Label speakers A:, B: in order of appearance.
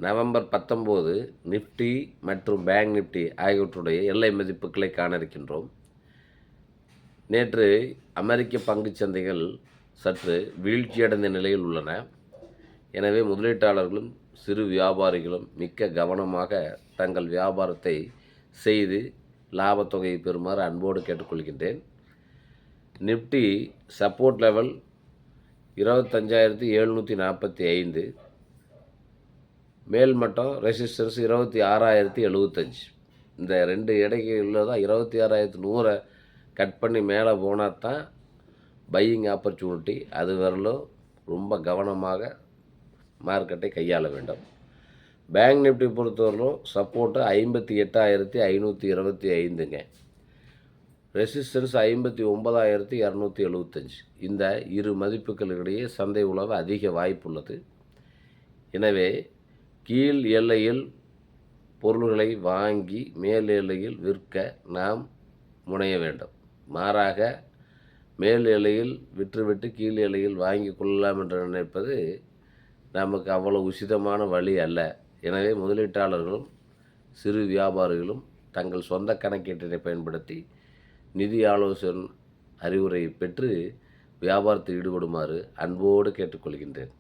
A: November 19 Nifty மற்றும் bank Nifty ஆகியவற்றுடைய எல்லை மதிப்புகளை காண இருக்கின்றோம். நேற்று அமெரிக்க பங்குச் சந்தைகள் சற்று வீழ்ச்சியடைந்த நிலையில் உள்ளன. எனவே முதலீட்டாளர்களும் சிறு வியாபாரிகளும் மிக்க கவனமாக தங்கள் வியாபாரத்தை செய்து லாபத்தொகையை பெறுமாறு அன்போடு கேட்டுக்கொள்கின்றேன். நிஃப்டி சப்போர்ட் லெவல் 25,745, மேல் மட்டம் ரெசிஸ்டன்ஸ் 26,075. இந்த ரெண்டு இடைகளில் தான் 26,100 கட் பண்ணி மேலே போனால் தான் பையிங் ஆப்பர்ச்சுனிட்டி. அது வரலும் ரொம்ப கவனமாக மார்க்கெட்டை கையாள வேண்டும். பேங்க் நிஃப்டி பொறுத்தவரையிலும் சப்போர்ட்டு 58,525ங்க, ரெசிஸ்டன்ஸ் 59,275. இந்த இரு மதிப்புகளிடையே சந்தை உலக அதிக வாய்ப்புள்ளது. எனவே கீழ் எல்லையில் பொருள்களை வாங்கி மேல் எல்லையில் விற்க நாம் முனைய வேண்டும். மாறாக மேல் எல்லையில் விற்றுவிட்டு கீழ் எல்லையில் வாங்கி கொள்ளலாம் என்று நினைப்பது நமக்கு அவ்வளவு உசிதமான வழி அல்ல. எனவே முதலீட்டாளர்களும் சிறு வியாபாரிகளும் தங்கள் சொந்த கணக்கீட்டினை பயன்படுத்தி நிதி ஆலோசனை அறிவுரை பெற்று வியாபாரத்தில் ஈடுபடுமாறு அன்போடு கேட்டுக்கொள்கின்றேன்.